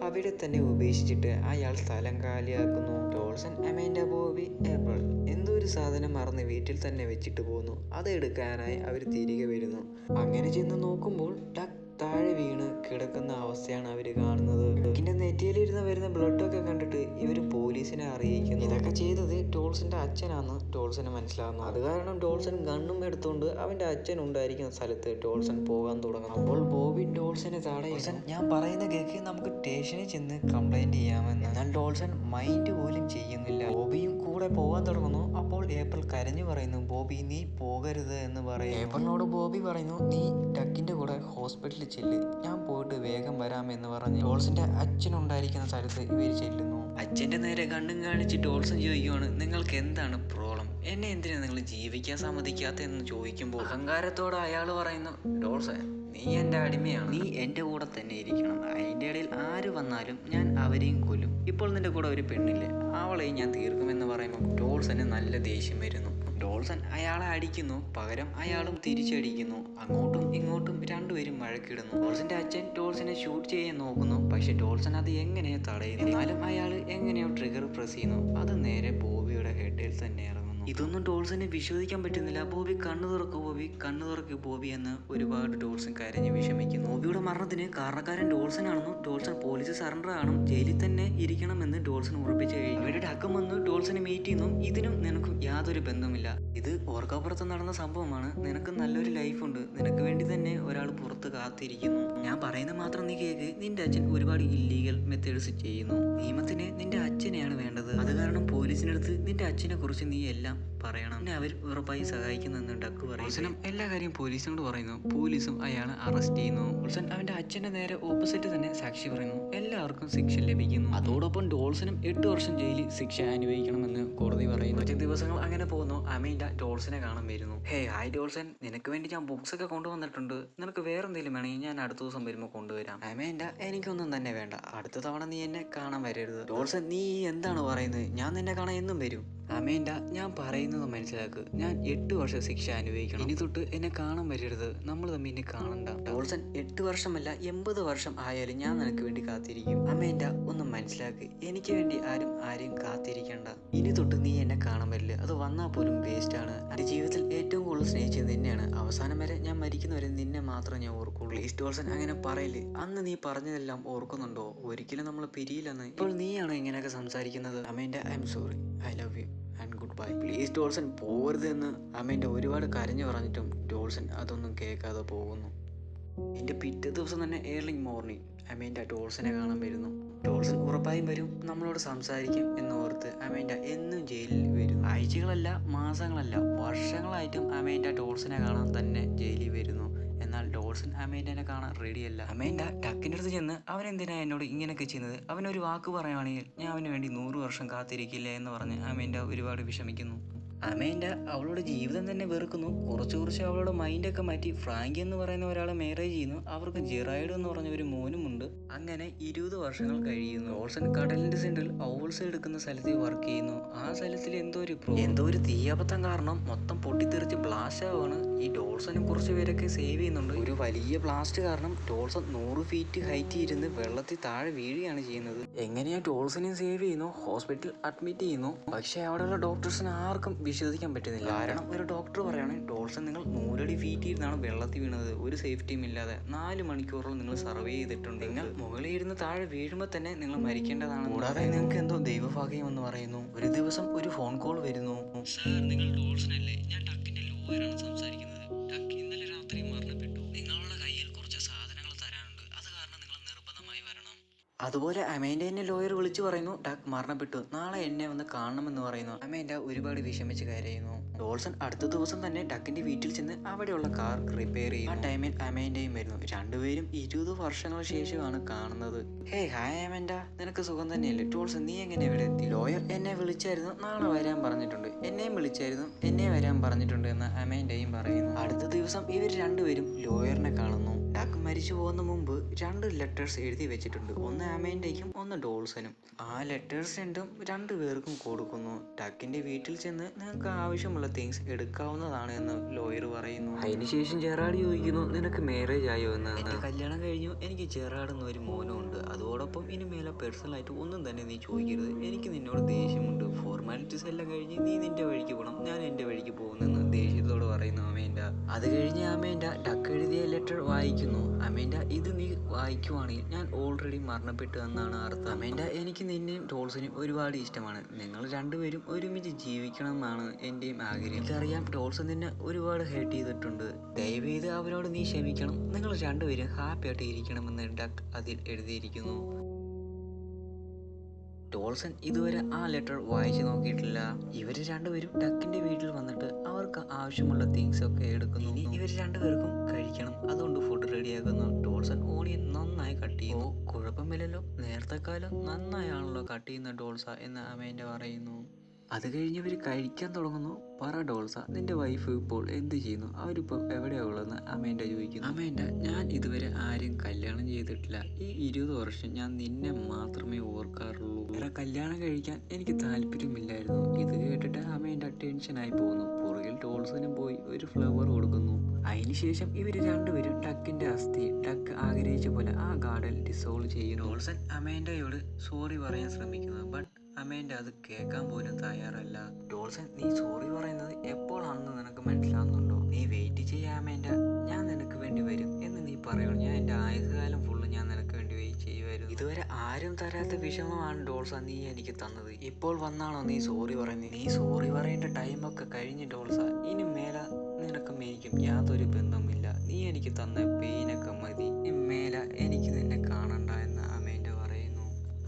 അവിടെ തന്നെ ഉപേക്ഷിച്ചിട്ട് അയാൾ സ്ഥലം കാലിയാക്കുന്നു. ഡോൾസൺ, അമേൻഡ, ബോബി, ഏപ്രിൽ എന്തോ ഒരു സാധനം മറന്ന് വീട്ടിൽ തന്നെ വെച്ചിട്ട് പോകുന്നു. അത് എടുക്കാനായി അവർ തിരികെ വരുന്നു. അങ്ങനെ ചെന്ന് നോക്കുമ്പോൾ ഡക്ക് താഴെ വീണ് കിടക്കുന്ന അവസ്ഥയാണ് അവർ കാണുന്നത്. ഡക്കിന്റെ നെറ്റിയിലിരുന്ന് വരുന്ന ബ്ലഡൊക്കെ കണ്ടിട്ട് ഇവർ പോലീസിനെ അറിയിക്കുന്നു. ഇതൊക്കെ ചെയ്തത് ഡോൾസന്റെ അച്ഛനാണെന്ന് ഡോൾസന് മനസ്സിലാകുന്നു. അത് കാരണം ഡോൾസൺ ഗണ്ണും എടുത്തുകൊണ്ട് അവന്റെ അച്ഛൻ ഉണ്ടായിരിക്കുന്ന സ്ഥലത്ത് ഡോൾസൺ പോകാൻ തുടങ്ങുന്നു. അപ്പോൾ ബോബി ഡോൾസനെ തടയുന്നു. ഞാൻ പറയുന്ന കേക്ക്, നമുക്ക് സ്റ്റേഷനിൽ ചെന്ന് കംപ്ലൈന്റ് ചെയ്യാമെന്ന്. എന്നാൽ ഡോൾസൺ മൈൻഡ് പോലും ചെയ്യുന്നില്ല. ബോബിയും കൂടെ പോകാൻ തുടങ്ങുന്നു. അപ്പോൾ ഏപ്രിൽ കരഞ്ഞു പറയുന്നു, ബോബി നീ പോകരുത് എന്ന് പറയും. ഏപ്രിലിനോട് ബോബി പറയുന്നു, നീ ഡക്കിന്റെ കൂടെ ഹോസ്പിറ്റലിൽ ചെല്ല്, ഞാൻ പോയിട്ട് വേഗം വരാമെന്ന് പറഞ്ഞ് ഡോൾസന്റെ അച്ഛനുണ്ടായിരിക്കുന്ന സ്ഥലത്ത് ഇവർ ചെല്ലുന്നു. അച്ഛന്റെ നേരെ കണ്ണും കാണിച്ച് ഡോൾസൺ ചോദിക്കുവാണ്, നിങ്ങൾക്ക് എന്താണ് പ്രോബ്ലം, എന്നെ എന്തിനാണ് നിങ്ങൾ ജീവിക്കാൻ സമ്മതിക്കാത്തതെന്ന് ചോദിക്കുമ്പോൾ അഹങ്കാരത്തോടെ അയാൾ പറയുന്നു, ഡോൾസൺ നീ എൻ്റെ അടിമയാണ്, നീ എൻ്റെ കൂടെ തന്നെ ഇരിക്കണം, അതിൻ്റെ ഇടയിൽ ആര് വന്നാലും ഞാൻ അവരെയും കൊല്ലും, ഇപ്പോൾ നിന്റെ കൂടെ ഒരു പെണ്ണില്ലേ അവളെയും ഞാൻ തീർക്കുമെന്ന് പറയുമ്പോൾ ഡോൾസന് നല്ല ദേഷ്യം വരുന്നു. ഡോൾസൺ അയാളെ അടിക്കുന്നു, പകരം അയാളും തിരിച്ചടിക്കുന്നു. അങ്ങോട്ടും ഇങ്ങോട്ടും രണ്ടുപേരും വഴക്കിടുന്നു. ഡോൾസന്റെ അച്ഛൻ ഡോൾസനെ ഷൂട്ട് ചെയ്യാൻ നോക്കുന്നു, പക്ഷെ ഡോൾസൺ അത് എങ്ങനെയോ തടയുന്നു. എന്നാലും അയാൾ എങ്ങനെയോ ട്രിഗർ പ്രസ് ചെയ്യുന്നു, അത് നേരെ ബോബിയുടെ ഹെഡിൽ തന്നെ ഇറങ്ങുന്നു. ഇതൊന്നും ഡോൾസന് വിശ്വസിക്കാൻ പറ്റുന്നില്ല. ബോബി കണ്ണു തുറക്കു, ബോബി കണ്ണു തുറക്കു ബോബി എന്ന് ഒരുപാട് ഡോൾസൺ കരഞ്ഞ് വിഷമിക്കുന്നു. ബോബിയുടെ മരണത്തിന് കാരണക്കാരൻ ഡോൾസൺ ആണെന്നും ഡോൾസൺ പോലീസ് സറണ്ടർ ആണെന്നും ജയിലിൽ തന്നെ ഇരിക്കണമെന്ന് ഡോൾസൺ ഉറപ്പിച്ചു കഴിഞ്ഞു. ഇവരുടെ അക്കം വന്ന് ഡോൾസനെ മീറ്റ് ചെയ്യുന്നു. ഇതിനും നിനക്കും യാതൊരു ബന്ധമില്ല, ഇത് ഓർക്കാപ്പുറത്ത് നടന്ന സംഭവമാണ്, നിനക്ക് നല്ലൊരു ലൈഫുണ്ട്, നിനക്ക് വേണ്ടി തന്നെ ഒരാൾ പുറത്ത് കാത്തിരിക്കുന്നു, ഞാൻ പറയുന്നത് മാത്രം നീ കേൾക്ക്. നിന്റെ അച്ഛൻ ഒരുപാട് ഇല്ലീഗൽ മെത്തേഡ്സ് ചെയ്യുന്നു, നിയമത്തിന് നിന്റെ അച്ഛനെയാണ് വേണ്ടത്, അത് കാരണം പോലീസിനടുത്ത് നിന്റെ അച്ഛനെ കുറിച്ച് നീ എല്ലാം പറയണം, പിന്നെ അവർ ഉറപ്പായി സഹായിക്കുന്നെന്ന് ഡക്ക് പറയും. എല്ലാ കാര്യം പോലീസിനോട് പറയുന്നു. പോലീസും അയാളെ അറസ്റ്റ് ചെയ്യുന്നു. ഡോൾസൺ അവന്റെ അച്ഛന്റെ നേരെ ഓപ്പോസിറ്റ് തന്നെ സാക്ഷി പറയുന്നു. എല്ലാവർക്കും ശിക്ഷ ലഭിക്കുന്നു. അതോടൊപ്പം ഡോൾസനും 8 വർഷം ജയിലിൽ ശിക്ഷ അനുഭവിക്കണമെന്ന് കോടതി പറയുന്നു. കുറച്ച് ദിവസങ്ങൾ അങ്ങനെ പോകുന്നു. അമീൻഡ ഡോൾസനെ കാണാൻ വരുന്നു. ഹേ ഹായ് ഡോൾസൺ, നിനക്ക് വേണ്ടി ഞാൻ ബുക്സ് ഒക്കെ കൊണ്ടുവന്നിട്ടുണ്ട്, നിനക്ക് വേറെ എന്തെങ്കിലും വേണമെങ്കിൽ ഞാൻ അടുത്ത ദിവസം വരുമ്പോൾ കൊണ്ടുവരാം. അമീൻഡ എനിക്കൊന്നും തന്നെ വേണ്ട, അടുത്ത തവണ നീ എന്നെ കാണാൻ വരരുത്. ഡോൾസൺ നീ എന്താണ് പറയുന്നത്, ഞാൻ നിന്നെ കാണാൻ എന്നും വരും. അമീൻഡ ഞാൻ പറയുന്നത് മനസ്സിലാക്ക്, ഞാൻ 8 വർഷം ശിക്ഷ അനുഭവിക്കണം, ഇനി തൊട്ട് എന്നെ കാണാൻ വരരുത്, നമ്മൾ തമ്മിൽ ഇനി കാണണ്ട. ഡോൾസൺ 8 വർഷമല്ല 80 വർഷം ആയാലും ഞാൻ നിനക്ക് വേണ്ടി കാത്തിരിക്കും. അമീൻഡ ഒന്ന് മനസ്സിലാക്ക്, എനിക്ക് വേണ്ടി ആരെയും കാത്തിരിക്കണ്ട, ഇനി തൊട്ട് നീ എന്നെ കാണാൻ വരില്ല, അത് വന്നാൽ പോലും വേസ്റ്റ് ആണ്. എൻ്റെ ജീവിതത്തിൽ ഏറ്റവും കൂടുതൽ സ്നേഹിച്ചത് നിന്നെയാണ്, അവസാനം വരെ ഞാൻ മരിക്കുന്നവരെ നിന്നെ മാത്രമേ ഞാൻ ഓർക്കുള്ളൂ. പ്ലീസ് ഡോൾസൺ അങ്ങനെ പറയില്ല, അന്ന് നീ പറഞ്ഞതെല്ലാം ഓർക്കുന്നുണ്ടോ, ഒരിക്കലും നമ്മൾ പിരിയില്ലെന്ന്, ഇപ്പോൾ നീയാണോ ഇങ്ങനെയൊക്കെ സംസാരിക്കുന്നത്? Amanda I am sorry, I love you and good bye. Please Dawson പോകരുതെന്ന് അമീൻഡ ഒരുപാട് കരഞ്ഞു പറഞ്ഞിട്ടും ഡോൾസൺ അതൊന്നും കേൾക്കാതെ പോകുന്നു. എൻ്റെ പിറ്റേ ദിവസം തന്നെ ഏർലി മോർണിംഗ് അമേൻഡ ഡോൾസനെ കാണാൻ വരുന്നു. ഡോൾസൺ ഉറപ്പായും വരും, നമ്മളോട് സംസാരിക്കും എന്നോർത്ത് അമേൻഡ എന്നും ജയിലിൽ വരും. ആഴ്ചകളല്ല, മാസങ്ങളല്ല, വർഷങ്ങളായിട്ടും അമേൻഡ ഡോൾസനെ കാണാൻ തന്നെ ജയിലിൽ വരുന്നു. എന്നാൽ ഡോൾസൺ അമേൻഡനെ കാണാൻ റെഡിയല്ല. അമേൻഡ ഡക്കിൻ്റെ അടുത്ത് ചെന്ന് അവനെന്തിനാ എന്നോട് ഇങ്ങനെയൊക്കെ ചെയ്യുന്നത്, അവനൊരു വാക്ക് പറയുവാണെങ്കിൽ ഞാൻ അവന് വേണ്ടി 100 വർഷം കാത്തിരിക്കില്ല എന്ന് പറഞ്ഞ് അമേൻഡ ഒരുപാട് വിഷമിക്കുന്നു. അമേൻഡ അവളുടെ ജീവിതം തന്നെ വെറുക്കുന്നു. കുറച്ച് അവളുടെ മൈൻഡൊക്കെ മാറ്റി ഫ്രാങ്കി എന്ന് പറയുന്ന ഒരാളെ മാരേജ് ചെയ്യുന്നു. അവർക്ക് ജിറായിഡ് എന്ന് പറഞ്ഞ ഒരു മോനുമുണ്ട്. അങ്ങനെ 20 വർഷങ്ങൾ കഴിയുന്നു. ഡോൾസൺ കടലിന്റെ സെന്ററിൽ ഔൾസ് എടുക്കുന്ന സ്ഥലത്ത് വർക്ക് ചെയ്യുന്നു. ആ സ്ഥലത്തിൽ എന്തോ ഒരു തീയബദ്ധം കാരണം മൊത്തം പൊട്ടിത്തെറിച്ച് ബ്ലാസ്റ്റ് ആവുകയാണ്. ഈ ഡോൾസനും കുറച്ച് പേരൊക്കെ സേവ് ചെയ്യുന്നുണ്ട്. ഒരു വലിയ ബ്ലാസ്റ്റ് കാരണം ഡോൾസൺ 100 ഫീറ്റ് ഹൈറ്റ് ഇരുന്ന് വെള്ളത്തിൽ താഴെ വീഴുകയാണ് ചെയ്യുന്നത്. എങ്ങനെയാ ഡോൾസനെയും സേവ് ചെയ്യുന്നു, ഹോസ്പിറ്റലിൽ അഡ്മിറ്റ് ചെയ്യുന്നു. പക്ഷേ അവിടെയുള്ള ഡോക്ടേഴ്സിന് ആർക്കും വിശ്വസിക്കാൻ പറ്റുന്നില്ല. കാരണം ഒരു ഡോക്ടർ പറയാണ്, ഡോൾസൺ നിങ്ങൾ 100 അടി ഫീറ്റ് ഇരുന്നാണ് വെള്ളത്തിൽ വീണത്, ഒരു സേഫ്റ്റിയും ഇല്ലാതെ 4 മണിക്കൂറോളം നിങ്ങൾ സർവേ ചെയ്തിട്ടുണ്ട്. നിങ്ങൾ മുകളിൽ ഇരുന്ന് താഴെ വീഴുമ്പോൾ തന്നെ നിങ്ങൾ മരിക്കേണ്ടതാണ്. കൂടാതെ നിങ്ങൾക്ക് എന്തോ ദൈവഭാഗ്യം എന്ന് പറയുന്നു. ഒരു ദിവസം ഒരു ഫോൺ കോൾ വരുന്നു. സാർ, നിങ്ങൾ ഡോൾസൺ അല്ലേ? ഞാൻ ഡക്കിന്റെ ലോയറാണ് സംസാരിക്കുന്നത്. ഡക്ക് ഇന്നലെ രാത്രി മരണപ്പെട്ടു. നിങ്ങളുടെ കയ്യിൽ കുറച്ച് സാധനങ്ങൾ തരാനുണ്ട്, അത് കാരണം നിങ്ങൾ നിർബന്ധമായി വരണം. അതുപോലെ അമേൻഡ എന്നെ ലോയർ വിളിച്ചു പറയുന്നു, ഡക്ക് മരണപ്പെട്ടു, നാളെ എന്നെ വന്ന് കാണണമെന്ന് പറയുന്നു. അമേൻഡ ഒരുപാട് വിഷമിച്ച് കരയുന്നു. ഡോൾസൺ അടുത്ത ദിവസം തന്നെ ഡക്കിന്റെ വീട്ടിൽ ചെന്ന് അവിടെയുള്ള കാർ റിപ്പയർ ചെയ്യും. ആ ടൈമിൽ അമേൻഡയും വരുന്നു. രണ്ടുപേരും 20 വർഷങ്ങൾക്ക് ശേഷമാണ് കാണുന്നത്. ഹേയ്, ഹായ് അമേൻഡ, നിനക്ക് സുഖം തന്നെയല്ലേ? ഡോൾസൺ, നീ എങ്ങനെ ഇവിടെ എത്തി? ലോയർ എന്നെ വിളിച്ചായിരുന്നു, നാളെ വരാൻ പറഞ്ഞിട്ടുണ്ട്. എന്നെയും വിളിച്ചായിരുന്നു, എന്നെ വരാൻ പറഞ്ഞിട്ടുണ്ട് എന്ന് അമേൻഡയും പറയുന്നു. അടുത്ത ദിവസം ഇവർ രണ്ടുപേരും ലോയറിനെ കാണുന്നു. ഡക്ക് മരിച്ചു പോകുന്ന മുമ്പ് 2 ലെറ്റേഴ്സ് എഴുതി വെച്ചിട്ടുണ്ട്. ഒന്ന് അമേൻഡയ്ക്കും ഒന്ന് ഡോൾസനും. ആ ലെറ്റേഴ്സ് രണ്ടും 2 പേർക്കും കൊടുക്കുന്നു. ഡക്കിന്റെ വീട്ടിൽ ചെന്ന് നിങ്ങൾക്ക് ആവശ്യമുള്ള തിങ്സ് എടുക്കാവുന്നതാണ് എന്ന് ലോയർ പറയുന്നു. അതിനുശേഷം ജെറാഡ് ചോദിക്കുന്നു, നിനക്ക് മാരേജ് ആയോ എന്ന്. എന്റെ കല്യാണം കഴിഞ്ഞു, എനിക്ക് ജെറാഡ് എന്നൊരു മോനും ഉണ്ട്. അതോടൊപ്പം ഇനി മേലെ പേഴ്സണലായിട്ട് ഒന്നും തന്നെ നീ ചോദിക്കരുത്. എനിക്ക് നിന്നോട് ദേഷ്യമുണ്ട്. ഫോർമാലിറ്റീസ് എല്ലാം കഴിഞ്ഞ് നീ നിന്റെ വഴിക്ക് പോകണം, ഞാൻ എൻ്റെ വഴിക്ക് പോകുന്നെന്ന് ദേഷ്യത്തോട് പറയുന്നു അമേൻഡ. അത് കഴിഞ്ഞ് അമേൻഡ ഡക്ക് എഴുതിയ ലെറ്റർ വായിക്കുന്നു. അമേൻഡ, ഇത് നീ വായിക്കുവാണെങ്കിൽ ഞാൻ ഓൾറെഡി മരണപ്പെട്ടു എന്നാണ് അർത്ഥം. അമേൻഡ, എനിക്ക് നിന്നെയും ഡോൾസനെയും ഒരുപാട് ഇഷ്ടമാണ്. നിങ്ങൾ രണ്ടുപേരും ഒരുമിച്ച് ജീവിക്കണം എന്നാണ് എൻ്റെയും ആഗ്രഹം. എനിക്കറിയാം ഡോൾസൺ നിന്നെ ഒരുപാട് ഹേർട്ട് ചെയ്തിട്ടുണ്ട്. ദയവേത് അവരോട് നീ ക്ഷമിക്കണം. നിങ്ങൾ രണ്ടുപേരും ഹാപ്പി ആയിട്ട് ഇരിക്കണമെന്ന് ഡക്ക് അതിൽ എഴുതിയിരിക്കുന്നു. ഡോൾസൺ ഇതുവരെ ആ ലെറ്റർ വായിച്ചു നോക്കിയിട്ടില്ല. ഇവർ രണ്ടുപേരും ഡക്കിന്റെ വീട്ടിൽ വന്നിട്ട് അവർക്ക് ആവശ്യമുള്ള തിങ്സ് ഒക്കെ എടുക്കുന്നു. ഇനി ഇവർ രണ്ടുപേർക്കും കഴിക്കണം, അതുകൊണ്ട് ഫുഡ് റെഡിയാക്കുന്നു. ഡോൾസൺ ഓണിയൻ നന്നായി കട്ട് ചെയ്യുന്നു. കുഴപ്പമില്ലല്ലോ, നേരത്തെ കാലം നന്നായാണല്ലോ കട്ട് ചെയ്യുന്ന ഡോൾസ എന്ന് അമേൻഡ പറയുന്നു. അത് കഴിഞ്ഞ് ഇവർ കഴിക്കാൻ തുടങ്ങുന്നു. പറ ഡോൾസ, നിന്റെ വൈഫ് ഇപ്പോൾ എന്ത് ചെയ്യുന്നു? അവരിപ്പോൾ എവിടെയാണ് ഉള്ളതെന്ന് അമേൻഡ ചോദിക്കുന്നു. അമേൻഡ, ഞാൻ ഇതുവരെ ആരും കല്യാണം ചെയ്തിട്ടില്ല. ഈ 20 വർഷം ഞാൻ നിന്നെ മാത്രമേ ഓർക്കാറുള്ളൂ. വേറെ കല്യാണം കഴിക്കാൻ എനിക്ക് താല്പര്യമില്ലായിരുന്നു. ഇത് കേട്ടിട്ട് അമേൻഡ ടെൻഷനായി പോകുന്നു. പുറകിൽ ഡോൾസനും പോയി ഒരു ഫ്ലവർ കൊടുക്കുന്നു. അതിനുശേഷം ഇവർ രണ്ടുപേരും ഡക്കിന്റെ അസ്ഥി ഡക്ക് ആഗ്രഹിച്ച പോലെ ആ ഗാർഡൻ ഡിസോൾവ് ചെയ്യുന്നു. ഡോൾസൺ അമേൻഡയോട് സോറി പറയാൻ ശ്രമിക്കുന്നു. ബട്ട് അമേൻഡ അത് കേൾക്കാൻ പോലും തയ്യാറല്ല. ഡോൾസൺ, നീ സോറി പറയുന്നത് എപ്പോഴാണെന്ന് നിനക്ക് മനസ്സിലാവുന്നുണ്ടോ? നീ വെയിറ്റ് ചെയ്യാ അമേൻഡ, ഞാൻ നിനക്ക് വേണ്ടി വരും എന്ന് നീ പറയണം. ഞാൻ എൻ്റെ ആയുസ്കാലം ഫുള്ള് ഞാൻ നിനക്ക് വേണ്ടി വെയിറ്റ് ചെയ്യുമായിരുന്നു. ഇതുവരെ ആരും തരാത്ത വിഷമമാണ് ഡോൾസ നീ എനിക്ക് തന്നത്. ഇപ്പോൾ വന്നാണോ നീ സോറി പറയുന്നത്? നീ സോറി പറയേണ്ട ടൈമൊക്കെ കഴിഞ്ഞ് ഡോൾസ. ഇനി മേലെ നിനക്കും എനിക്കും യാതൊരു ബന്ധവുമില്ല. നീ എനിക്ക് തന്ന പെയിനൊക്കെ മതി. ഇനി മേലെ എനിക്ക് നിന്നെ കാണണ്ട എന്ന് അമേൻഡ പറയുന്നു.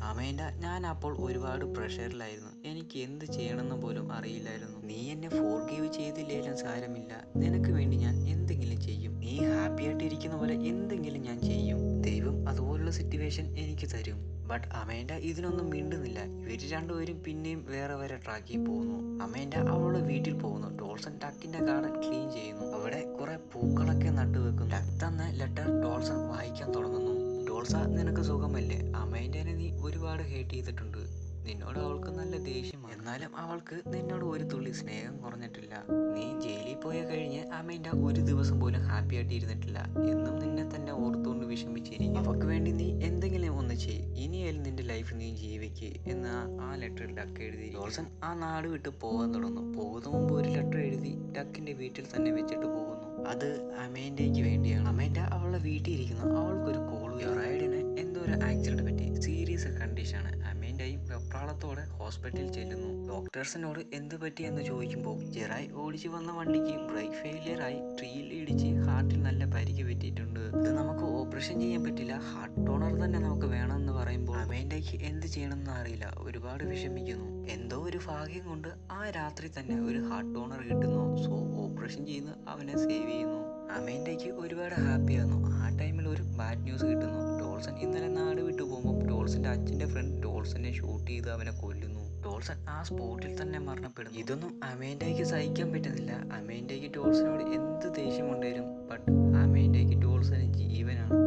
അമേൻഡ, ഞാൻ അപ്പോൾ ഒരുപാട് പ്രഷറിലായിരുന്നു. എനിക്ക് എന്ത് ചെയ്യണമെന്ന് പോലും അറിയില്ലായിരുന്നു. നീ എന്നെ ഫോർഗീവ് ചെയ്തില്ലേലും സാരമില്ല, നിനക്ക് വേണ്ടി ഞാൻ എന്തെങ്കിലും ചെയ്യും. നീ ഹാപ്പി ആയിട്ട് ഇരിക്കുന്ന പോലെ എന്തെങ്കിലും ഞാൻ ചെയ്യും. ദൈവം അതുപോലുള്ള സിറ്റുവേഷൻ എനിക്ക് തരും. ബട്ട് അമേൻഡ ഇതിനൊന്നും മിണ്ടുന്നില്ല. ഇവർ രണ്ടുപേരും പിന്നെയും വേറെ ട്രാക്കിൽ പോകുന്നു. അമേൻഡ അവളുടെ വീട്ടിൽ പോകുന്നു. ഡോൾസൺ ഡക്കിന്റെ ഗാർഡൻ ക്ലീൻ ചെയ്യുന്നു. അവിടെ കുറെ പൂക്കളൊക്കെ നട്ടുവെക്കുന്നു. ഡക്ക് തന്ന ലെറ്റർ ഡോൾസൺ വായിക്കാൻ തുടങ്ങുന്നു. ഡോൾസ, നിനക്ക് സുഖമല്ലേ? അമേൻഡനെ നീ ഒരുപാട് ഹേറ്റ് ചെയ്തിട്ടുണ്ട്. നിന്നോട് അവൾക്ക് നല്ല ദേഷ്യമാണ്. എന്നാലും അവൾക്ക് നിന്നോട് ഒരു തുള്ളി സ്നേഹം കുറഞ്ഞിട്ടില്ല. നീ ജയിലിൽ പോയ കഴിഞ്ഞ് അമേൻഡ ഒരു ദിവസം പോലും ഹാപ്പി ആയിട്ട് ഇരുന്നിട്ടില്ല. എന്നും നിന്നെ തന്നെ ഓർത്തുകൊണ്ട് വിഷമിച്ചിരിക്കും. അവൾക്ക് വേണ്ടി നീ എന്തെങ്കിലും ഒന്ന് ചെയ്യ്. ഇനിയായാലും നിന്റെ ലൈഫ് നീ ജീവിക്ക് എന്ന് ആ ലെറ്ററിൽ ഡക്ക് എഴുതി. ഡോൾസൺ ആ നാട് വിട്ട് പോകാൻ തുടങ്ങുന്നു. പോകുന്ന മുമ്പ് ഒരു ലെറ്റർ എഴുതി ഡക്കിന്റെ വീട്ടിൽ തന്നെ വെച്ചിട്ട് പോകുന്നു. അത് അമേൻഡയ്ക്ക് വേണ്ടിയാണ്. അമേൻഡ അവളുടെ വീട്ടിൽ ഇരിക്കുന്നു. അവൾക്കൊരു കോൾ. റൈഡിന് എന്തോ ഒരു ആക്സിഡന്റ് പറ്റി, സീരിയസ് കണ്ടീഷനാണ്. അമേൻഡയും വെപ്രാളത്തോടെ ഹോസ്പിറ്റലിൽ ചെല്ലുന്നു. ഡോക്ടേഴ്സിനോട് എന്ത് പറ്റിയെന്ന് ചോദിക്കുമ്പോൾ ജെറായ് ഓടിച്ചു വന്ന വണ്ടിക്ക് ബ്രേക്ക് ഫെയിലിയറായി ട്രീയിൽ ഇടിച്ച് ഹാർട്ടിൽ നല്ല പരിക്ക് പറ്റിയിട്ടുണ്ട്. ഇത് നമുക്ക് ഓപ്പറേഷൻ ചെയ്യാൻ പറ്റില്ല, ഹാർട്ട് ഡോണർ തന്നെ നമുക്ക് വേണമെന്ന് പറയുമ്പോൾ അമേൻഡയ്ക്ക് എന്ത് ചെയ്യണമെന്ന് അറിയില്ല. ഒരുപാട് വിഷമിക്കുന്നു. എന്തോ ഒരു ഭാഗ്യം കൊണ്ട് ആ രാത്രി തന്നെ ഒരു ഹാർട്ട് ഡോണർ കിട്ടുന്നു. സോ ഓപ്പറേഷൻ ചെയ്യുന്ന അവനെ സേവ് ചെയ്യുന്നു. അമേൻഡയ്ക്ക് ഒരുപാട് ഹാപ്പിയായിരുന്നു. ആ ടൈമിൽ ഒരു ബാഡ് ന്യൂസ് കിട്ടുന്നു. ഡോൾസൺ ഇന്നലെ നാട് വിട്ടു പോകുമ്പോൾ ഡോൾസന്റെ അച്ഛന്റെ ഫ്രണ്ട് ഡോൾസനെ ഷൂട്ട് ചെയ്ത് അവനെ കൊല്ലുന്നു. ഡോൾസൺ ആ സ്പോട്ടിൽ തന്നെ മരണപ്പെടുന്നു. ഇതൊന്നും അമേൻഡയ്ക്ക് സഹിക്കാൻ പറ്റുന്നില്ല. അമേൻഡയ്ക്ക് ഡോൾസനോട് എന്ത് ദേഷ്യമുണ്ടായിരുന്നു. ബട്ട് അമേൻഡയ്ക്ക് ഡോൾസന് ജീവനാണ്.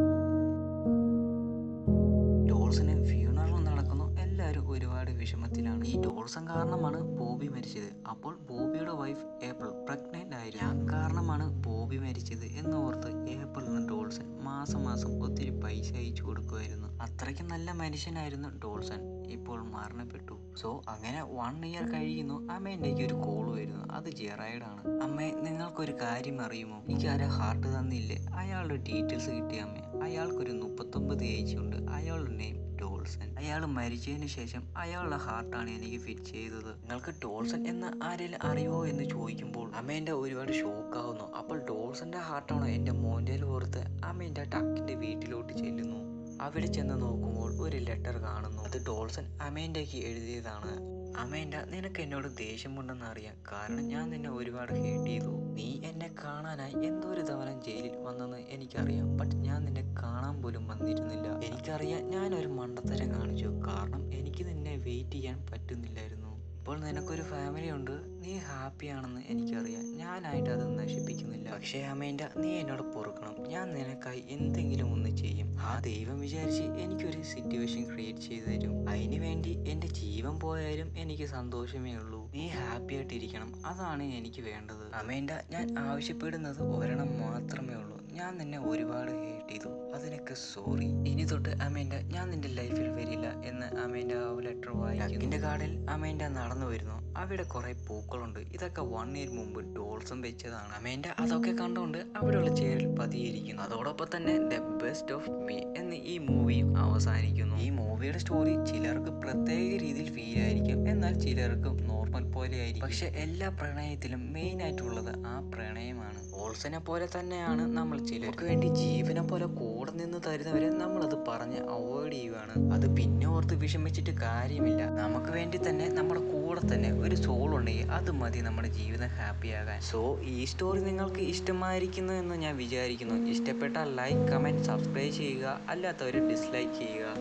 ഡോൾസന് ഫ്യൂണറൽ നടക്കുന്നു. എല്ലാവരും ഒരുപാട് വിഷമത്തിലാണ്. ഈ ഡോൾസൺ കാരണമാണ് ബോബി മരിച്ചത്. അപ്പോൾ ബോബിയുടെ വൈഫ് ഏപ്രിൽ പ്രഗ്നന്റ് ആയിരുന്നു. ഞാൻ കാരണമാണ് ബോബി മരിച്ചത് എന്ന് ഓർത്ത് ഏപ്രിലിന് ഡോൾസൺ മാസം മാസം ഒത്തിരി പൈസ അയച്ചു കൊടുക്കുമായിരുന്നു. അത്രയ്ക്ക് നല്ല മനുഷ്യനായിരുന്നു ഡോൾസൺ. ഇപ്പോൾ മരണപ്പെട്ടു. സോ അങ്ങനെ 1 ഇയർ കഴിയുന്നു. അമ്മേൻ്റെക്ക് ഒരു കോൾ വരുന്നു. അത് ജെറായിഡാണ്. അമ്മേ, നിങ്ങൾക്കൊരു കാര്യം അറിയുമോ? എനിക്ക് ആരെ ഹാർട്ട് തന്നില്ലേ, അയാളുടെ ഡീറ്റെയിൽസ് കിട്ടിയ അമ്മേ. അയാൾക്കൊരു 39 ഏജ് ഉണ്ട്. അയാളുടെ നെയിം ഡോൾസൺ. അയാൾ മരിച്ചതിന് ശേഷം അയാളുടെ ഹാർട്ടാണ് എനിക്ക് ഫിറ്റ് ചെയ്തത്. നിങ്ങൾക്ക് ഡോൾസൺ എന്ന് ആരെങ്കിലും അറിയുമോ എന്ന് ചോദിക്കുമ്പോൾ അമ്മേൻ്റെ ഒരുപാട് ഷോക്കാവുന്നു. അപ്പോൾ ഡോൾസന്റെ ഹാർട്ടാണോ എൻ്റെ മോൻ്റെ ഓർത്ത് അമ്മേൻ്റെ ടക്കിൻ്റെ വീട്ടിലോട്ട് ചെല്ലുന്നു. അവിടെ ചെന്ന് നോക്കുമ്പോൾ ഒരു ലെറ്റർ കാണുന്നു. അത് ഡോൾസൺ അമേൻഡയ്ക്ക് എഴുതിയതാണ്. അമേൻഡ, നിനക്ക് എന്നോട് ദേഷ്യമുണ്ടെന്ന് അറിയാം. കാരണം ഞാൻ നിന്നെ ഒരുപാട് ഹേറ്റ് ചെയ്തു. നീ എന്നെ കാണാനായി എന്തോ ഒരു തവണ ജയിലിൽ വന്നെന്ന് എനിക്കറിയാം. ബട്ട് ഞാൻ നിന്നെ കാണാൻ പോലും വന്നിരുന്നില്ല. എനിക്കറിയാം ഞാനൊരു മണ്ടത്തരം കാണിച്ചു. കാരണം എനിക്ക് നിന്നെ വെയിറ്റ് ചെയ്യാൻ പറ്റുന്നില്ലായിരുന്നു. ഇപ്പോൾ നിനക്കൊരു ഫാമിലി ഉണ്ട്, നീ ഹാപ്പിയാണെന്ന് എനിക്കറിയാം. ഞാനായിട്ട് അത് നശിപ്പിക്കുന്നില്ല. പക്ഷേ അമേൻഡ, നീ എന്നോട് പൊറുക്കണം. ഞാൻ നിനക്കായി എന്തെങ്കിലും ഒന്ന് ചെയ്യും. ആ ദൈവം വിചാരിച്ച് എനിക്കൊരു സിറ്റുവേഷൻ ക്രിയേറ്റ് ചെയ്തു തരും. അതിന് വേണ്ടി എൻ്റെ ജീവൻ പോയാലും എനിക്ക് സന്തോഷമേ ഉള്ളൂ. നീ ഹാപ്പി ആയിട്ടിരിക്കണം, അതാണ് എനിക്ക് വേണ്ടത്. അമേൻഡ, ഞാൻ ആവശ്യപ്പെടുന്നത് ഒരെണ്ണം മാത്രമേ ഉള്ളൂ. ഞാൻ നിന്നെ ഒരുപാട് ഹേറ്റ് ചെയ്തു, അതിനൊക്കെ സോറി. ഇനി തൊട്ട് അമേൻഡ ഞാൻ നിന്റെ ലൈഫിൽ വരില്ല എന്ന് അമേൻഡ ലെറ്റർ വായിക്കുന്നു. എൻ്റെ കാർഡിൽ അമേൻഡ നടന്നു വരുന്നു. അവിടെ കുറെ പൂക്കളുണ്ട്. ഇതൊക്കെ 1 ഇയർ മുമ്പ് ഡോൾസൺ വെച്ചതാണ്. അമേൻഡ അതൊക്കെ കണ്ടുകൊണ്ട് അവിടെയുള്ള ചെയറിൽ പതിയിരിക്കുന്നു. അതോടൊപ്പം തന്നെ ദ ബെസ്റ്റ് ഓഫ് മീ എന്ന് ഈ മൂവി അവസാനിക്കുന്നു. ഈ മൂവിയുടെ സ്റ്റോറി ചിലർക്ക് പ്രത്യേക രീതിയിൽ ഫീൽ ആയിരിക്കും, എന്നാൽ ചിലർക്ക് നോർമൽ പോലെ ആയിരിക്കും. പക്ഷെ എല്ലാ പ്രണയത്തിലും മെയിൻ ആയിട്ടുള്ളത് ആ പ്രണയമാണ്. ഡോൾസനെ പോലെ തന്നെയാണ് നമ്മൾ ചിലർക്ക് വേണ്ടി ജീവനെ പോലെ കൂടെ നിന്ന് തരുന്നവരെ നമ്മളത് പറഞ്ഞ് അവോയ്ഡ് ചെയ്യുകയാണ്. അത് പിന്നെ ഓർത്ത് വിഷമിച്ചിട്ട് കാര്യമില്ല. നമുക്ക് വേണ്ടി തന്നെ നമ്മുടെ കൂടെ തന്നെ ഒരു സോൾ ഉണ്ടെങ്കിൽ അത് മതി നമ്മുടെ ജീവിതം ഹാപ്പിയാകാൻ. സോ ഈ സ്റ്റോറി നിങ്ങൾക്ക് ഇഷ്ടമായിരിക്കുന്നു എന്ന് ഞാൻ വിചാരിക്കുന്നു. ഇഷ്ടപ്പെട്ടാൽ ലൈക്ക്, കമൻറ്റ്, സബ്സ്ക്രൈബ് ചെയ്യുക. അല്ലാത്തവർ ഡിസ്ലൈക്ക് ചെയ്യുക.